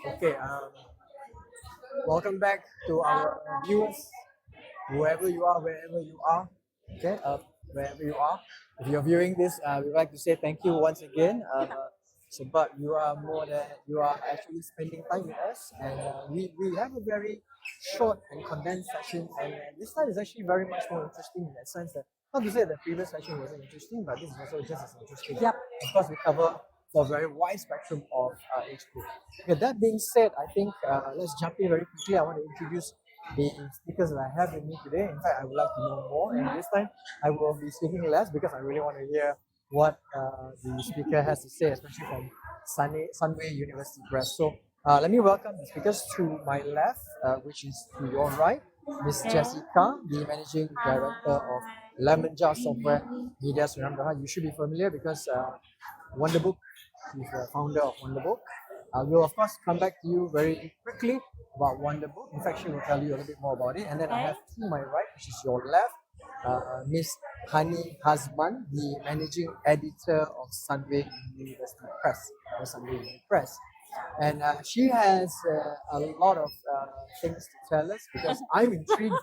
Okay, welcome back to our viewers, whoever you are, wherever you are. Okay, wherever you are. If you're viewing this, we'd like to say thank you once again. But you are more than you are actually spending time with us, and we have a very short and condensed session, and this time is actually very much more interesting in that sense that not to say the previous session wasn't interesting, but this is also just as interesting. Yep. Of course, we cover for a very wide spectrum of age group. Okay, that being said, I think let's jump in very quickly. I want to introduce the speakers that I have with me today. In fact, I would like to know more, and this time I will be speaking less because I really want to hear what the speaker has to say, especially from Sunway University Press. So let me welcome the speakers to my left, which is to your right, Miss Jessica, the Managing Director of Lemon Jar Software Media Suriname. You should be familiar because Wonderbuuk, she's the founder of Wonderbuuk. We'll of course come back to you very quickly about Wonderbuuk. In fact, she will tell you a little bit more about it. And then I have to my right, which is your left, Miss Hani Hazman, the managing editor of Sunway University Press, or Sunway University Press. And she has a lot of things to tell us because I'm intrigued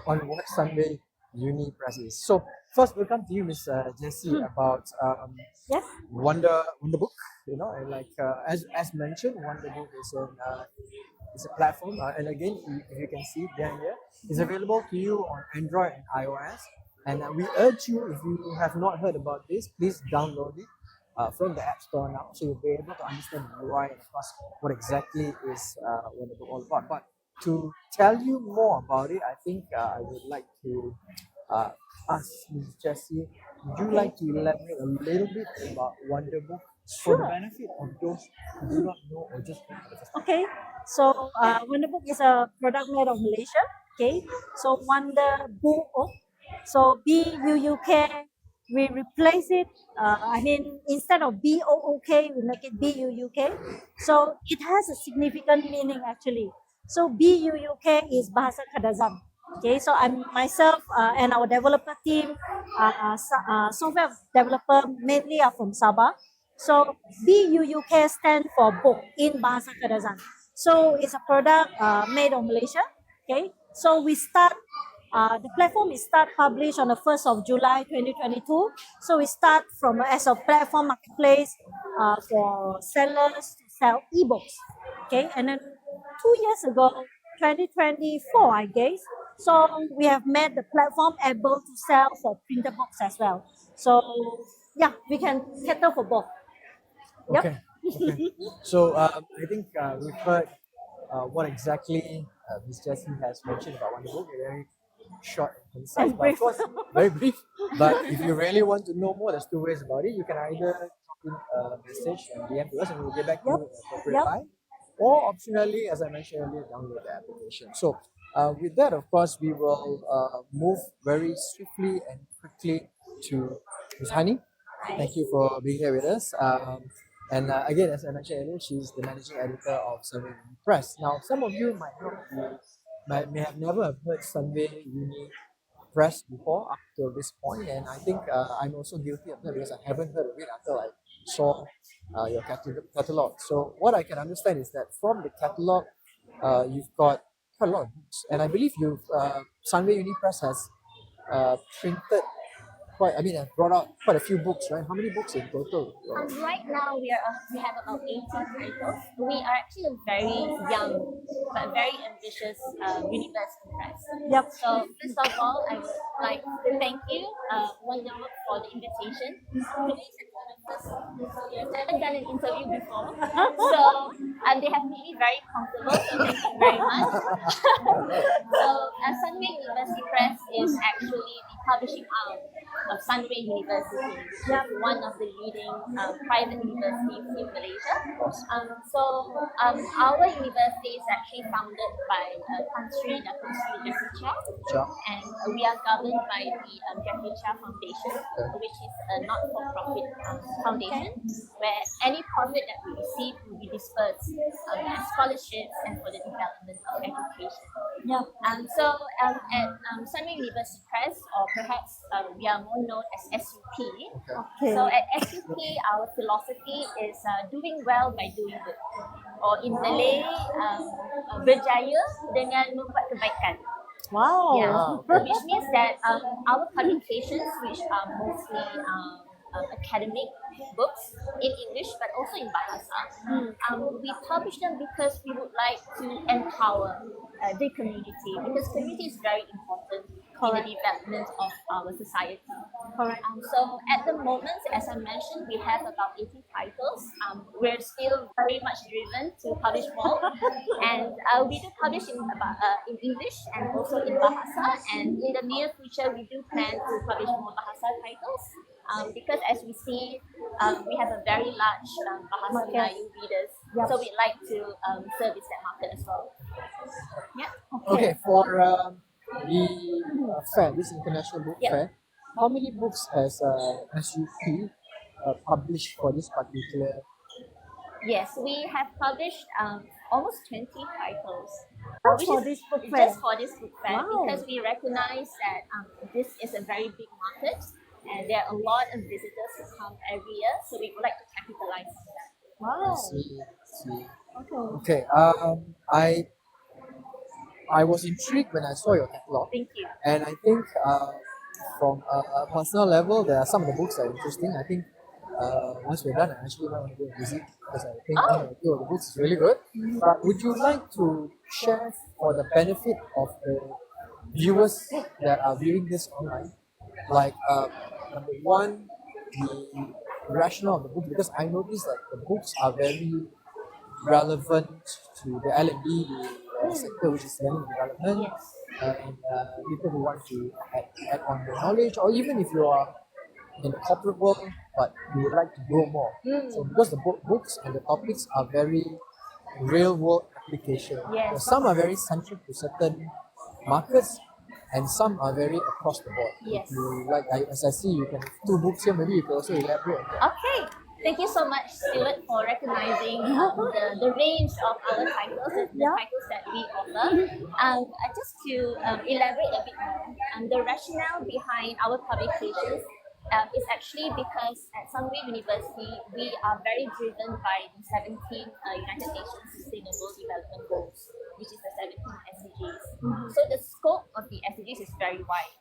on what Sunway Uni Press is. So first, we'll come to you, Miss Jessie, about Yes. Wonderbuuk. You know, and like as mentioned, Wonderbuuk is a platform, and again, if you can see down here, it's available to you on Android and iOS. And we urge you, if you have not heard about this, please download it from the App Store now, so you'll be able to understand the UI and of course what exactly is Wonderbuuk all about. But to tell you more about it, I think I would like to ask Ms. Jessie, would you like to elaborate a little bit about Wonderbuuk for the Sure. benefit of those who do not know or just know for the first time? Okay. So Wonderbook is a product made of Malaysia. Okay. So Wonderbook. So BUUK, we replace it. Instead of BOOK, we make it BUUK. So it has a significant meaning actually. So BUUK is Bahasa Kadazan. Okay, so I'm myself and our developer team, software developer mainly are from Sabah. So BUUK stands for book in Bahasa Kadazan. So it's a product made of Malaysia. Okay, so the platform is published on the 1st of July 2022. So we start from as a platform marketplace for sellers to sell ebooks. Okay, and then 2 years ago, 2024, I guess. So we have made the platform able to sell for printed books as well. So yeah, we can cater for both. Yep. Okay. Okay. So I think we've heard what exactly Ms. Jessie has mentioned about Wonderbook. Very short and concise, And but of brief. course very brief. But if you really want to know more, there's two ways about it. You can either drop in a message and DM to us, and we'll get back to you Yep. at the appropriate Yep. time. Or optionally, as I mentioned earlier, download the application. So with that, of course, we will move very swiftly and quickly to Ms. Hani. Thank you for being here with us. And again, as I mentioned earlier, she's the managing editor of Sunway Uni Press. Now, some of you may have never have heard Sunway Uni Press before up to this point, and I think I'm also guilty of that because I haven't heard of it until I saw your catalog. So what I can understand is that from the catalog, you've got quite a lot of books, and I believe Sunway Uni Press has printed I've brought out quite a few books, right? How many books in total? Right now, we have about 18 titles. We are actually a very young but very ambitious university press. Yep. So first of all, I would like to thank you, Wonderbook, for the invitation. Today is actually my first interview. I haven't done an interview before, so they have made me very comfortable. So thank you very much. So Sunway University Press is actually the publishing arm of Sunway University, which is one of the leading private universities in Malaysia. Our university is actually founded by Tan Sri Dr. Sri Jeffrey Chia, and we are governed by the Jeffrey Chia Foundation, which is a not-for-profit foundation, where any profit that we receive will be dispersed as scholarships and for the development of education. Yeah. At Sunway University Press, or perhaps we are more known as SUP. Okay. So at SUP, our philosophy is doing well by doing good. or in Malay, berjaya dengan membuat kebaikan. Wow. Yeah, Wow, okay. which means that our publications, which are mostly academic books in English but also in Bahasa, we publish them because we would like to empower the community, because community is very important in the development of our society. Correct. So at the moment, as I mentioned, we have about 80 titles. We're still very much driven to publish more, and we do publish in English and also in Bahasa. And in the near future, we do plan to publish more Bahasa titles, because as we see, we have a very large Bahasa Melayu readers, so we'd like to service that market as well. Yeah. Okay, for the fair, this international book Yep. fair, how many books has SUP published for this particular? Yes, we have published almost 20 titles. Just for this book fair? Just for this book fair, Wow. because we recognize that this is a very big market and there are a lot of visitors who come every year, so we would like to capitalize on that. Wow. See. Okay. Okay. I was intrigued when I saw your catalog, Thank you. and I think from a personal level, there are some of the books that are interesting. I think once we're done, I actually might want to go and visit, because I think one or two of the books is really good. But would you like to share, for the benefit of the viewers that are viewing this online, like number one, the rationale of the book? Because I noticed that the books are very relevant to the L&D sector, which is learning development, Yes. and people who want to add on their knowledge, or even if you are in the corporate world but you would like to grow more. So because the books and the topics are very real world application. Yes. Some are very centric to certain markets, and some are very across the board. Yes. If you like, as I see, you can have two books here. Maybe you can also elaborate on that. Okay. Thank you so much, Stuart, for recognizing the range of our titles and the titles that we offer. Just to elaborate a bit more, the rationale behind our publications is actually because at Sunway University, we are very driven by the 17 United Nations Sustainable Development Goals, which is the 17 SDGs. So the scope of the SDGs is very wide.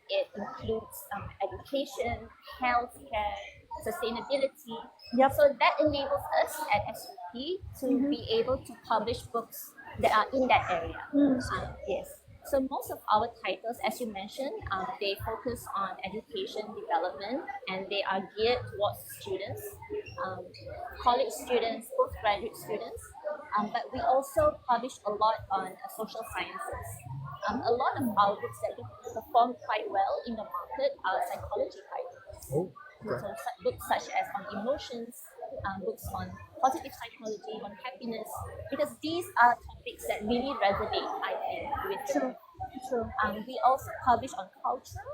It includes education, healthcare, sustainability. So that enables us at SUP to be able to publish books that are in that area. Yes. So most of our titles, as you mentioned, they focus on education development, and they are geared towards students, college students, postgraduate students. But we also publish a lot on social sciences. A lot of our books that perform quite well in the market are psychology titles. So books such as on emotions, books on positive psychology, on happiness, because these are topics that really resonate, I think, with the we also publish on culture.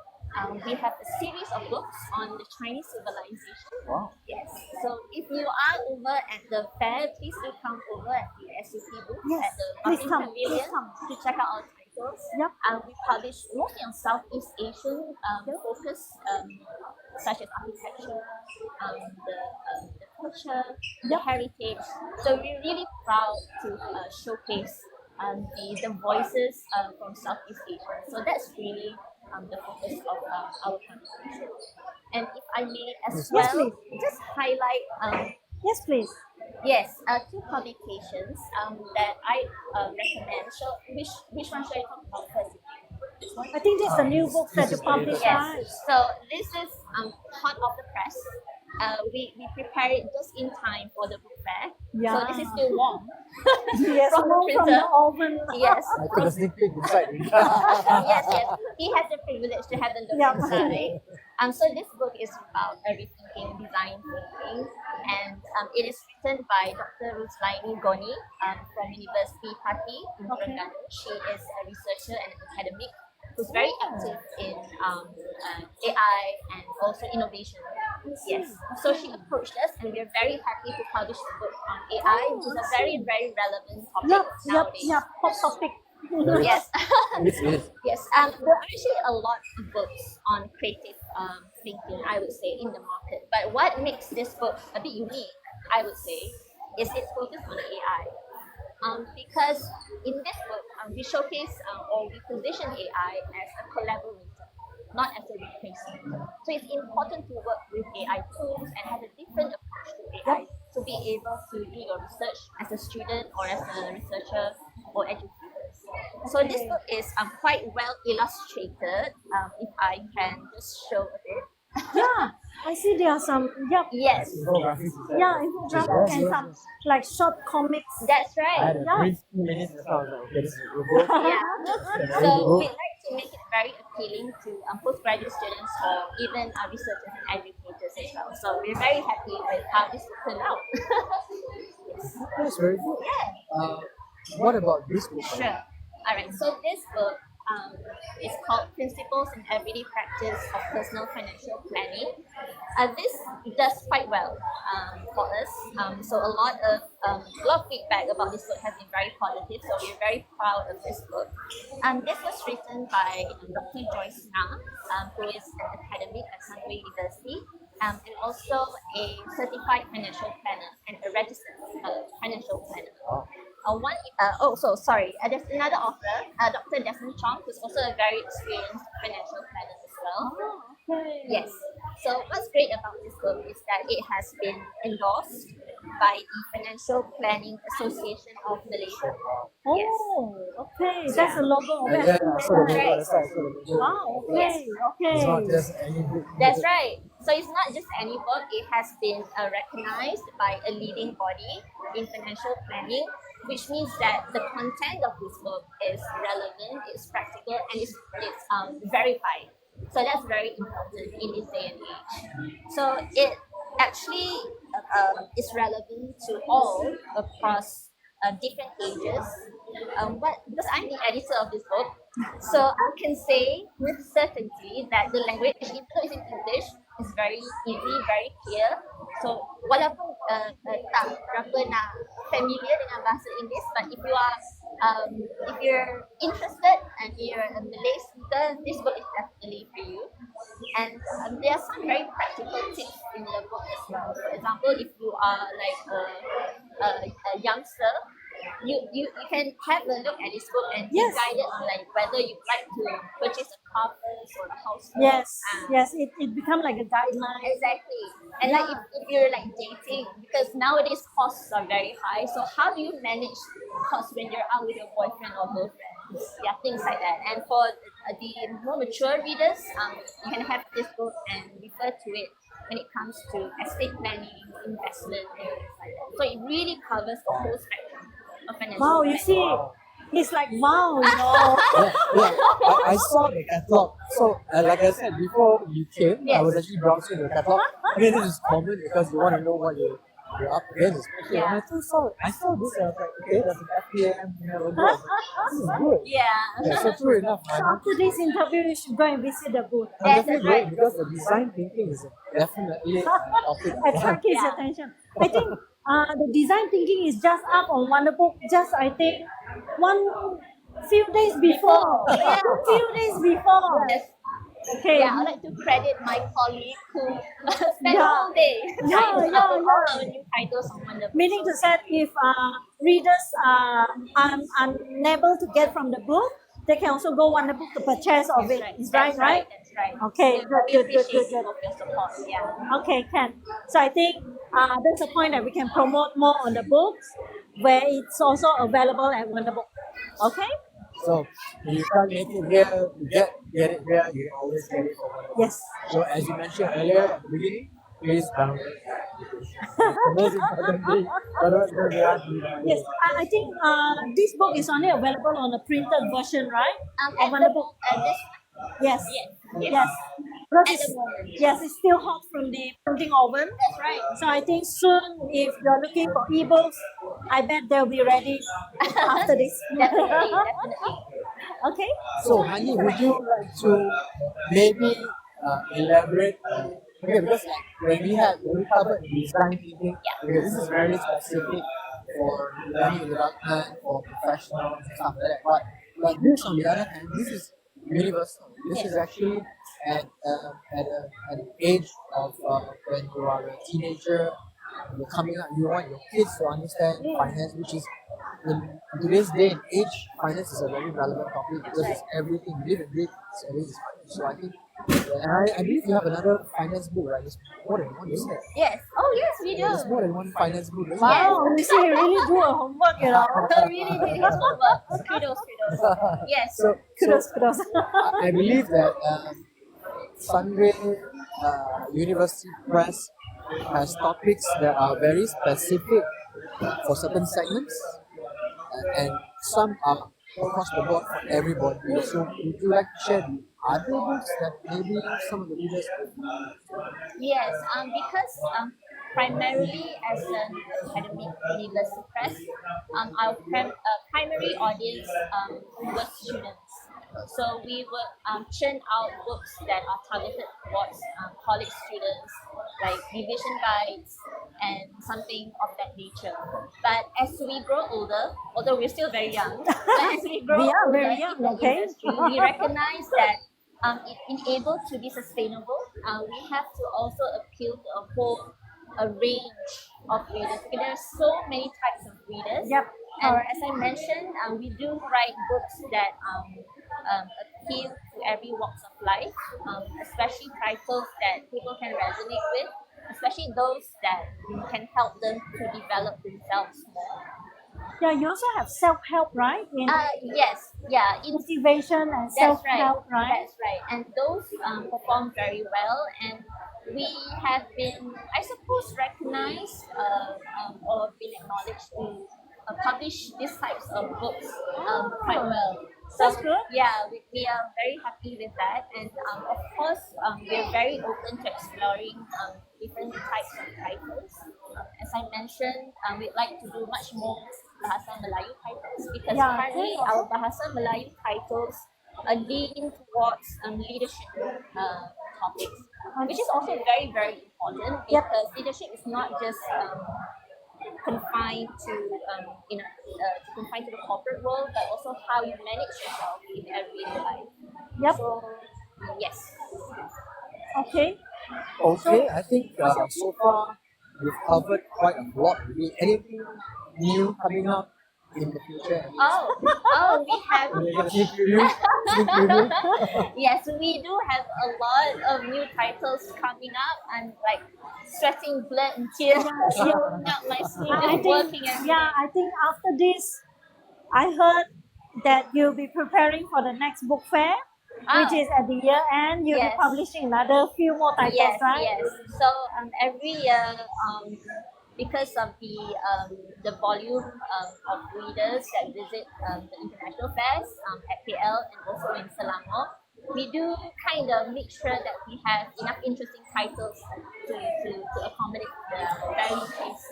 We have a series of books on the Chinese civilization. Wow. Yes. So if you are over at the fair, please do come over at the SUP booth at the Martin Pavilion to check out our titles. We publish mostly on Southeast Asian focus, such as architecture, the culture, the heritage. So we're really proud to showcase the voices from Southeast Asia. So that's really the focus of our conversation. And if I may as well, just highlight. Yes, please. Yes, two publications that I recommend. So which one should I talk about first? I think this is a new book that you published. Yes. So this is hot off the press. We prepare it just in time for the book fair. So this is still warm. Yes, from the from printer. the oven. Yes. I took a sneak peek inside. Yes. He has the privilege to have the look inside. So this book is about rethinking design thinking, and it is written by Dr. Ruslaini Goni from University Pati in Terengganu. She is a researcher and an academic who's very active in AI and also innovation. Yes. So she approached us, and we're very happy to publish the book on AI, which is a very, very relevant topic nowadays. Hot topic. Yes. Yes. Yes. There are actually a lot of books on creative thinking, I would say, in the market. But what makes this book a bit unique, I would say, is its focus on AI. because in this book, we showcase or we position AI as a collaborator, not as a replacement. So it's important to work with AI tools and have a different approach to AI to be able to do your research as a student or as a researcher or educator. So this book is quite well illustrated. If I can just show a bit. Yeah, I see there are some, Yes, Infographics. infographic and some like short comics. that's I had right. a Yeah. brief 2 minutes just now. I was like, okay, this is a good book. Yeah. Very So good book. we like to make it very appealing to postgraduate students or even researchers and educators as well. So we're very happy with how this will turn out. Yes. That's very good. Yeah. What about this book? Sure. All right. So this book is called Principles in Everyday Practice of Personal Financial Planning. This does quite well for us. So a lot of feedback about this book has been very positive. So we're very proud of this book. This was written by Dr. Joyce Na, who is an academic at Sunway University. And also a certified financial planner and a registered financial planner. There's another author, Dr. Desmond Chong, who's also a very experienced financial planner as well. Okay. Yes. So what's great about this book is that it has been endorsed by the Financial Planning Association of Malaysia. Yes. Oh, okay. That's the logo of Yeah, it. yeah, I saw the logo. Right. That's why I saw the logo. Wow, okay, It's not okay. just any book. That's right. So it's not just any book, it has been recognized by a leading body in financial planning, which means that the content of this book is relevant, it's practical, and it's verified. So that's very important in this day and age. So it actually is relevant to all across different ages. Because I'm the editor of this book, so I can say with certainty that the language, even though it's in English, is very easy, very clear. So walaupun tak berapa nak familiar dengan bahasa Inggeris, but if you're interested and you're a Malay speaker, this book is definitely for you. And there are some very practical tips in the book as well. For example, if you are like a youngster, you can have a look at this book and be Yes. guided on like whether you'd like to purchase a car first or a house first. Yes, Ah. yes, it become like a guideline. Exactly. And like if you're like dating, because nowadays costs are very high, so how do you manage costs when you're out with your boyfriend or girlfriend? Yeah, things like that. And for the more mature readers, you can have this book and refer to it when it comes to estate planning, investment, and things like that. So it really covers the whole spectrum of financial Wow, you see, planning. it's like wow, you know. I saw the catalog. So, like I said before you came, I Yes. was actually browsing the catalog. I mean, this is common because you want to know what you're up against, especially. Yeah. And I saw this and I was like, okay, that's an FPM logo. I was like, this is good. Yeah. Yeah, so true enough. So after this interview, you should go and visit the booth. I'm Yes, definitely that's right. going because the design thinking is definitely a topic. Attract his Yeah. attention. I think the design thinking is just up on Wonderbook. Just I think few days before. Yeah. Few days before. Yes. Okay. Yeah, I'd like to credit my colleague who spent Yeah. all day trying to Yeah, upload all our new titles on Wonderbuuk. Meaning to say, if readers are unable to get from the book, they can also go Wonderbook to purchase of it. Is That's right? That's right. Okay, So good, we good, appreciate good, good. all of your support. Yeah. Okay, can. So I think that's a point that we can promote more on the books, where it's also available at Wonderbook. Okay? So, if you can't make it here, you get it here, you can always get it from Wonderbook. Yes. So, as you mentioned earlier at the beginning, please download the application. The most important thing, otherwise it's going to be hard to find. Yes, I think this book is only available on a printed version, right? Of At Wonderbook. this Yes. Yes. Yes. Because At it's, the moment. yes, it's still hot from the printing oven. That's right. So I think soon, if you're looking for ebooks, I bet they'll be ready after this. Definitely. Okay. So, Hani, would you like to maybe elaborate? Okay, because when we covered design thinking, because this is very specific for learning development, for professionals and stuff like that. But this, on the other hand, this is universal. This is actually at an age of when you are a teenager, you're coming up, you want your kids to understand finance, which is in today's day and age, finance is a very relevant topic because it's everything. We live and breathe. Everything is finance. So I think, and I believe you have another finance book, right? There's more than one, isn't it? Yes. Oh, yes, we do. There's more than one finance book. Isn't Wow, you see, you really do a homework, you know. Really did his homework. Kudos. Yes. So, Kudos, kudos. I believe that Sunway University Press has topics that are very specific for certain segments, and some are across the board for everybody. So, would you like to share the other books that maybe some of the readers would Yes, because primarily as an academic university press, our primary audience was students. So we would churn out books that are targeted towards college students, like revision guides and something of that nature. But as we grow older, although we're still very young, but as we grow We are older very young, in the okay? industry, we recognize that in able to be sustainable, we have to also appeal to a range of readers. Because there are so many types of readers. Yep. And as I mentioned, we do write books that appeal to every walks of life, especially titles that people can resonate with, especially those that can help them to develop themselves more. Yeah, you also have self-help, right? In Yes, yeah, motivation and that's right. self-help, right? That's right. And those perform very well, and we have been, I suppose, recognized or been acknowledged to publish these types of books quite well. So That's good. yeah, we are very happy with that, and of course, we're very open to exploring different types of titles. As I mentioned, we'd like to do much more Bahasa Melayu titles because Yeah, currently okay. our Bahasa Melayu titles are leaning towards leadership topics, which is also very, very important Yep. because leadership is not just confined to confined to the corporate world, but also how you manage yourself in everyday life. Yep. So yes. Okay. Okay, I think so far we've covered quite a lot. Really. Anything new coming up in the future? We have. Sneak preview. Sneak preview. Yes, we do have a lot of new titles coming up. I'm like sweating blood and tears flowing out my sleeve, I just working think, every yeah, day. I think after this, I heard that you'll be preparing for the next book fair, which is at the year end. You'll Yes. be publishing another few more titles, Yes, right? yes. So every year, because of the volume of readers that visit the international fairs at KL and also in Selangor, we do kind of make sure that we have enough interesting titles to accommodate the various tastes.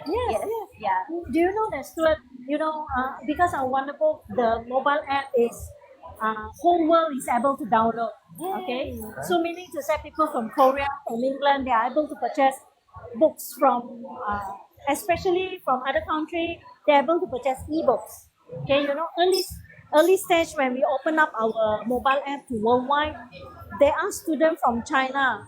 Yes, yes. Yeah. Do you know that, Stuart? You know, because our Wonderbook, the mobile app is whole world is able to download. Okay, so meaning to say people from Korea, from England, they are able to purchase books from, especially from other country, they're able to purchase e-books. Okay, you know, early stage when we open up our mobile app to worldwide, there are students from China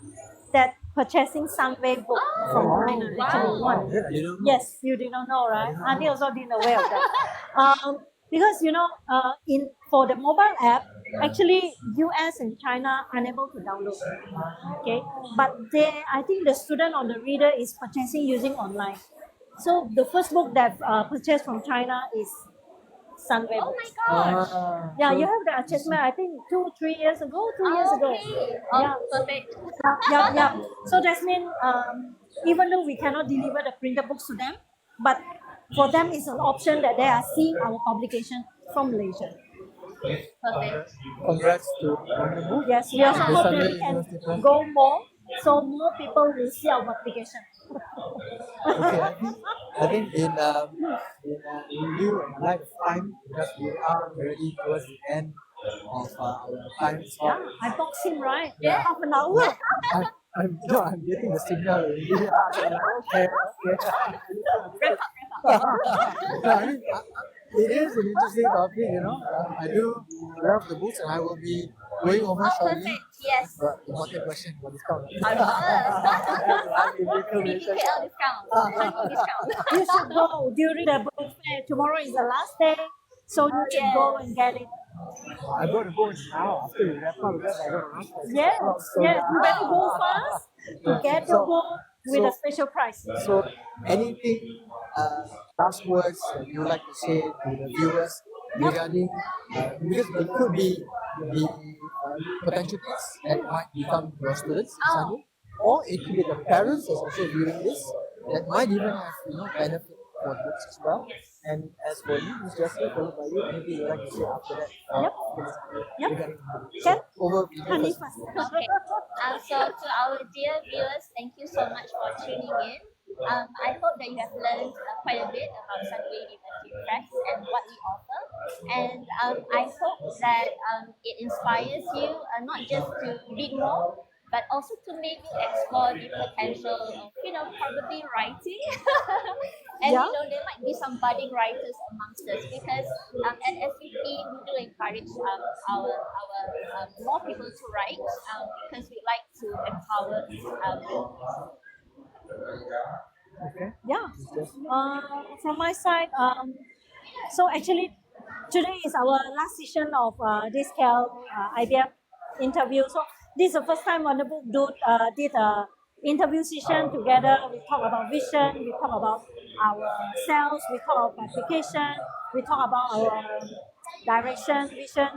that purchasing Sunway book from China. Actually, wow. one. Yeah, I didn't know. Yes, you did not know, right? Andy also didn't aware of that. Because you know, for the mobile app, actually US and China unable to download. Okay, but I think the student or the reader is purchasing using online. So the first book that purchased from China is Sunway Oh books. my gosh. Yeah, so you have the achievement. I think 2-3 years ago. 2 years ago. Okay. Yeah. Perfect. Yeah. So that means even though we cannot deliver the printed books to them, but for them it's an option that they are seeing our publication from Malaysia. Perfect. congrats to Wonderbuuk. Yes, we also The hope that Sunway we can University Press. go more, so more people will see our publication. Okay, I think in review and light of time, because we are already towards the end of our time slot. Yeah, I boxed him right. Yeah. Half an hour. I'm getting the signal already. Okay. No, I mean, it is an interesting topic, you know. I do love the books, and I will be going over Oh, shortly. perfect. Yes. But important question, what discount? Of course. Free PPKL discount. Honey discount. You should go during the book fair. Tomorrow is the last day, so you should go and get it. I got to go now after we wrap up because I got to rush. Yes, yes. You better go fast to get your book with a special price. So, anything, last words that you would like to say to the viewers regarding, because it could be the potential kids that might become your students, Sunny, or it could be the parents that's also viewing this that might even have benefit for books as well. And as for you, Ms. Jessie, followed by you, anything you'd like to say after that? Yep. Regarding Can over Honey first. first. Okay. So to our dear viewers, thank you so much for tuning in. I hope that you have learned quite a bit about Sunway University Press and what we offer. And I hope that it inspires you not just to read more, but also to maybe explore the potential of, probably writing. And, Yeah. there might be some budding writers amongst us because at SVP, we do encourage our more people to write because we like to empower Okay. Yeah. From my side, so actually today is our last session of this KLIBF interview. So this is the first time Wonderbook did a interview session together. We talk about vision, we talk about ourselves, we talk about application, we talk about our direction, vision.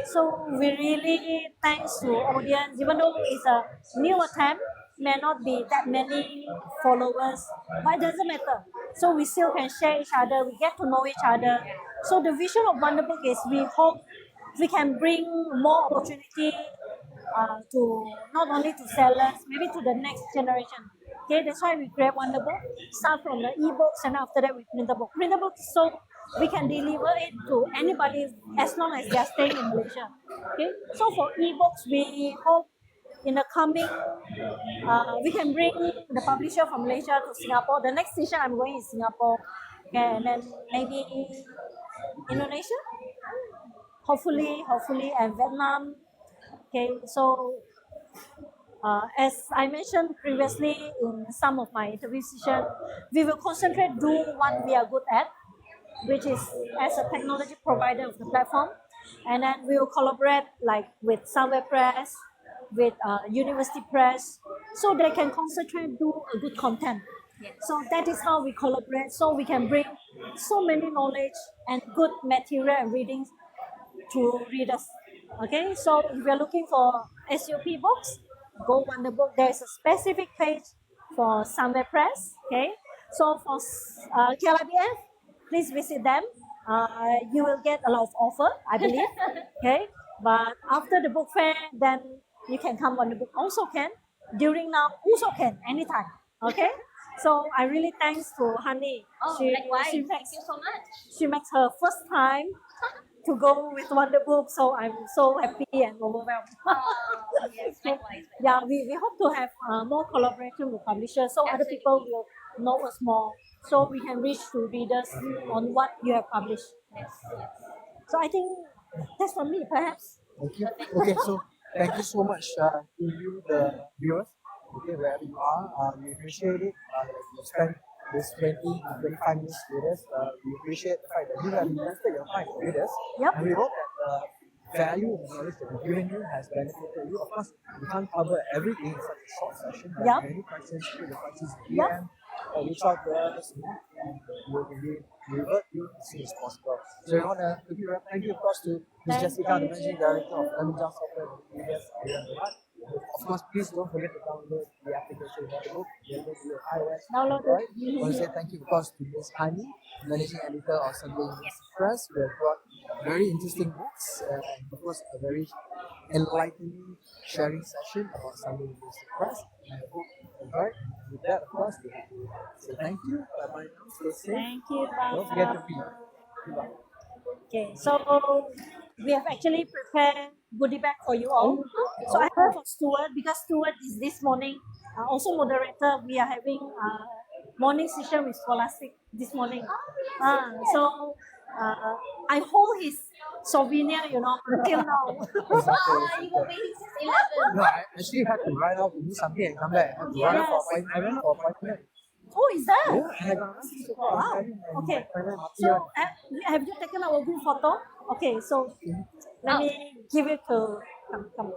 So we really thanks to audience, even though it's a new attempt, may not be that many followers, but it doesn't matter. So we still can share each other, we get to know each other. So the vision of Wonderbook is we hope we can bring more opportunity to not only to sellers, maybe to the next generation. Okay, that's why we create Wonderbook. Start from the ebooks and after that we print the book. Print the book so we can deliver it to anybody as long as they are staying in Malaysia. Okay, so for ebooks we hope in the coming we can bring the publisher from Malaysia to Singapore. The next station I'm going is Singapore, okay, and then maybe Indonesia, hopefully, and Vietnam. Okay, so as I mentioned previously in some of my interview sessions, we will concentrate do what we are good at, which is as a technology provider of the platform, and then we will collaborate like with Sunway Press, with University Press, so they can concentrate do a good content. So that is how we collaborate. So we can bring so many knowledge and good material and readings to readers. Okay, so if you're looking for SUP books, go Wonderbook. There is a specific page for Sunway Press. Okay, so for KLIBF, please visit them. You will get a lot of offer, I believe. Okay, but after the book fair, then you can come Wonderbook. Also can during now, also can anytime. Okay, so I really thanks to Honey. Oh, likewise. Thank you so much. She makes her first time to go with Wonderbook, so I'm so happy and overwhelmed. Yes, likewise. Yeah, we hope to have more collaboration with publishers so other people will know us more, so we can reach to readers on what you have published. Yes. So I think that's for me, perhaps. Thank you. Okay, so thank you so much to you, the viewers, okay, wherever you are. We appreciate it. You spent this 20 to 25 minutes with us. We appreciate the fact that you have invested your time with us. Yep. And we hope that the value of the knowledge that we've given you has benefited you. Of course, we can't cover everything in such a short session. But Yep. if any questions, put the questions in Yep. DM, reach out to us, and we'll revert you as soon as possible. So we want to quickly thank you, of course, to Ms. Thank Jessica, the you. Managing Director of Lemon Jump Software and Previous. Of course, please don't forget to download the application Wonderbook, available to your iOS and Download it. Android. I want to say thank you, of course, to Ms. Hani, Managing Editor of Sunway University Press. We have brought very interesting books and, of course, a very enlightening sharing session about Sunway University Press. And I hope you enjoyed. And with that, of course, we have to say thank you. Bye-bye now. Stay safe. Thank you. Don't forget to read. Goodbye. Okay, so we have actually prepared goodie bag for you all. So I have for Stuart, because Stuart is this morning also moderator. We are having morning session with Scholastic this morning. So I hold his souvenir, until now. You were waiting since 11. No, I actually had to run out to do something and come back. I had to run out for Yes. appointment. I went out for appointment. Oh, is that? Yeah, and I got nothing to call. Wow. Okay. So have you taken our group photo? Okay, so let me give it to come.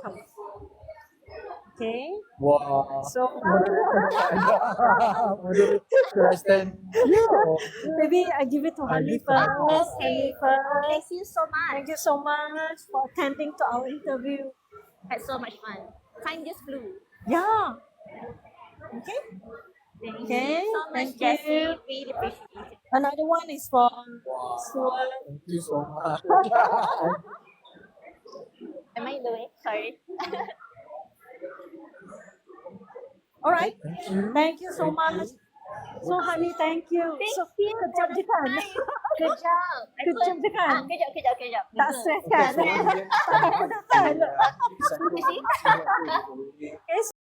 Okay. Wow. So Should I stand here or? maybe I give it to Hani first. Okay. Hani first. Thank you so much. Thank you so much for attending to our interview. Had so much fun. Time just flew. Yeah. Okay. Thank Okay, you so much, thank Jessie. you. Really appreciate it. Another one is for Stuart. Thank you so much. Am I in the way? Sorry. All right. Thank you. Thank you so much. So, Honey, thank you. Thank So, you. kejap je kan? Good job. Kejap je kan? Kejap. Tak Betul. stress kan? Tak takut kan? You see? Okay,